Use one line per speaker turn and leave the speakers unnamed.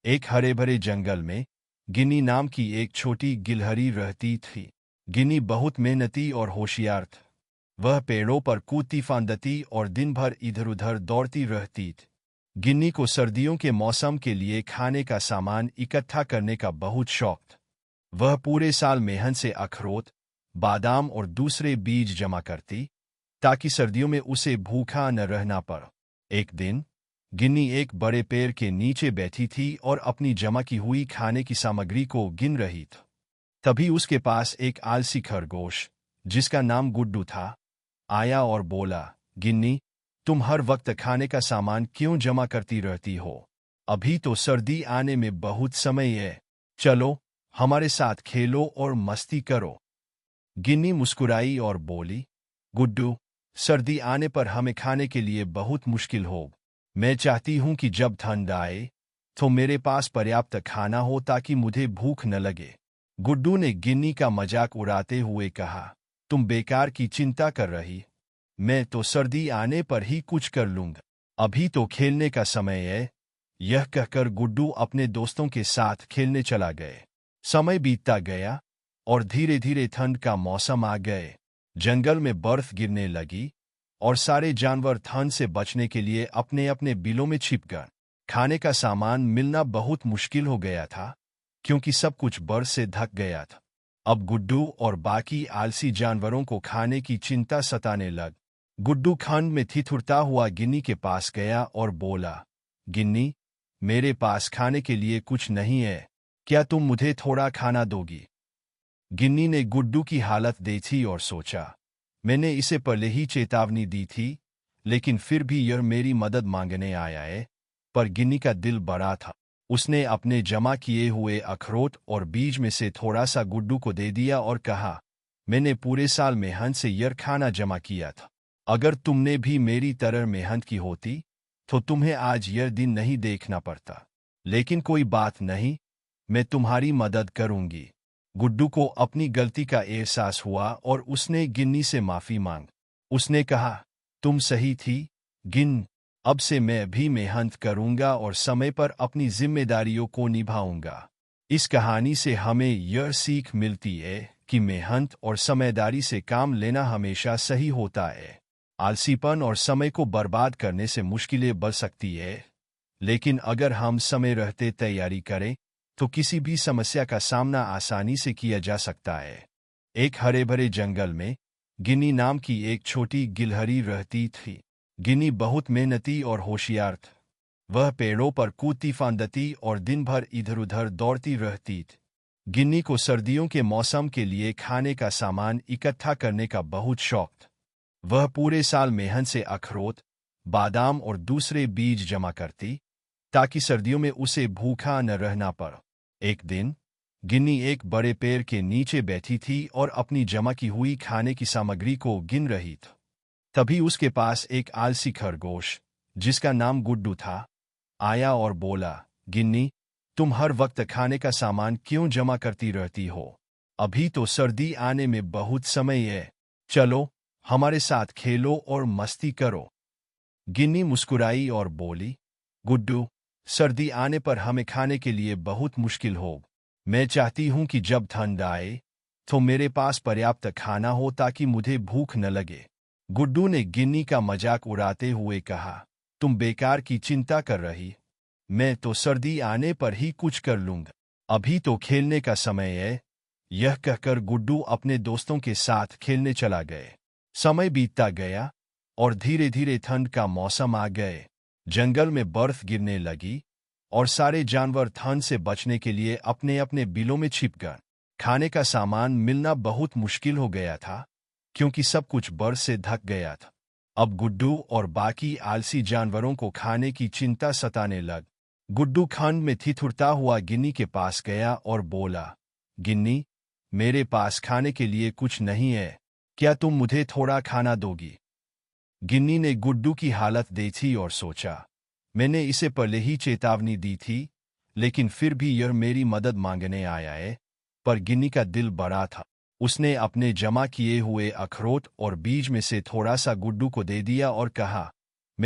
एक हरे भरे जंगल में गिन्नी नाम की एक छोटी गिलहरी रहती थी। गिन्नी बहुत मेहनती और होशियार थी। वह पेड़ों पर कूदती फांदती और दिन भर इधर उधर दौड़ती रहती थी। गिन्नी को सर्दियों के मौसम के लिए खाने का सामान इकट्ठा करने का बहुत शौक था। वह पूरे साल मेहनत से अखरोट, बादाम और दूसरे बीज जमा करती, ताकि सर्दियों में उसे भूखा न रहना पड़े। एक दिन गिन्नी एक बड़े पेड़ के नीचे बैठी थी और अपनी जमा की हुई खाने की सामग्री को गिन रही थी। तभी उसके पास एक आलसी खरगोश, जिसका नाम गुड्डू था, आया और बोला, गिन्नी, तुम हर वक्त खाने का सामान क्यों जमा करती रहती हो? अभी तो सर्दी आने में बहुत समय है। चलो, हमारे साथ खेलो और मस्ती करो। गिन्नी मुस्कुराई और बोली, गुड्डू, सर्दी आने पर हमें खाने के लिए बहुत मुश्किल हो। मैं चाहती हूं कि जब ठंड आए तो मेरे पास पर्याप्त खाना हो ताकि मुझे भूख न लगे। गुड्डू ने गिन्नी का मजाक उड़ाते हुए कहा, तुम बेकार की चिंता कर रही। मैं तो सर्दी आने पर ही कुछ कर लूंगा। अभी तो खेलने का समय है। यह कहकर गुड्डू अपने दोस्तों के साथ खेलने चला गए। समय बीतता गया और धीरे धीरे ठंड का मौसम आ गए। जंगल में बर्फ गिरने लगी और सारे जानवर ठंड से बचने के लिए अपने अपने बिलों में छिप गए। खाने का सामान मिलना बहुत मुश्किल हो गया था, क्योंकि सब कुछ बर्फ से ढक गया था। अब गुड्डू और बाकी आलसी जानवरों को खाने की चिंता सताने लग। गुड्डू ठंड में ठिठुरता हुआ गिन्नी के पास गया और बोला, गिन्नी, मेरे पास खाने के लिए कुछ नहीं है। क्या तुम मुझे थोड़ा खाना दोगी? गिन्नी ने गुड्डू की हालत देखी और सोचा, मैंने इसे पहले ही चेतावनी दी थी, लेकिन फिर भी यह मेरी मदद मांगने आया है। पर गिन्नी का दिल बड़ा था। उसने अपने जमा किए हुए अखरोट और बीज में से थोड़ा सा गुड्डू को दे दिया और कहा, मैंने पूरे साल मेहनत से यह खाना जमा किया था। अगर तुमने भी मेरी तरह मेहनत की होती तो तुम्हें आज यह दिन नहीं देखना पड़ता। लेकिन कोई बात नहीं, मैं तुम्हारी मदद करूंगी। गुड्डू को अपनी गलती का एहसास हुआ और उसने गिन्नी से माफी मांग। उसने कहा, तुम सही थी, गिन। अब से मैं भी मेहनत करूंगा और समय पर अपनी जिम्मेदारियों को निभाऊंगा। इस कहानी से हमें यह सीख मिलती है कि मेहनत और समझदारी से काम लेना हमेशा सही होता है। आलसीपन और समय को बर्बाद करने से मुश्किलें बढ़ सकती है, लेकिन अगर हम समय रहते तैयारी करें तो किसी भी समस्या का सामना आसानी से किया जा सकता है। एक हरे भरे जंगल में गिन्नी नाम की एक छोटी गिलहरी रहती थी। गिन्नी बहुत मेहनती और होशियार थी। वह पेड़ों पर कूदती फांदती और दिन भर इधर उधर दौड़ती रहती थी। गिन्नी को सर्दियों के मौसम के लिए खाने का सामान इकट्ठा करने का बहुत शौक था। वह पूरे साल मेहनत से अखरोट, बादाम और दूसरे बीज जमा करती, ताकि सर्दियों में उसे भूखा न रहना पड़े। एक दिन गिन्नी एक बड़े पेड़ के नीचे बैठी थी और अपनी जमा की हुई खाने की सामग्री को गिन रही थी। तभी उसके पास एक आलसी खरगोश, जिसका नाम गुड्डू था, आया और बोला, गिन्नी, तुम हर वक्त खाने का सामान क्यों जमा करती रहती हो? अभी तो सर्दी आने में बहुत समय है। चलो, हमारे साथ खेलो और मस्ती करो। गिन्नी मुस्कुराई और बोली, गुड्डू, सर्दी आने पर हमें खाने के लिए बहुत मुश्किल हो। मैं चाहती हूं कि जब ठंड आए तो मेरे पास पर्याप्त खाना हो ताकि मुझे भूख न लगे। गुड्डू ने गिन्नी का मजाक उड़ाते हुए कहा, तुम बेकार की चिंता कर रही। मैं तो सर्दी आने पर ही कुछ कर लूंगा। अभी तो खेलने का समय है। यह कहकर गुड्डू अपने दोस्तों के साथ खेलने चला गए। समय बीतता गया और धीरे धीरे ठंड का मौसम आ गए। जंगल में बर्फ गिरने लगी और सारे जानवर ठंड से बचने के लिए अपने अपने बिलों में छिप गए। खाने का सामान मिलना बहुत मुश्किल हो गया था, क्योंकि सब कुछ बर्फ से ढक गया था। अब गुड्डू और बाकी आलसी जानवरों को खाने की चिंता सताने लग। गुड्डू ठंड में ठिठुरता हुआ गिन्नी के पास गया और बोला, गिन्नी, मेरे पास खाने के लिए कुछ नहीं है। क्या तुम मुझे थोड़ा खाना दोगी? गिन्नी ने गुड्डू की हालत देखी और सोचा, मैंने इसे पहले ही चेतावनी दी थी, लेकिन फिर भी यह मेरी मदद मांगने आया है। पर गिन्नी का दिल बड़ा था। उसने अपने जमा किए हुए अखरोट और बीज में से थोड़ा सा गुड्डू को दे दिया और कहा,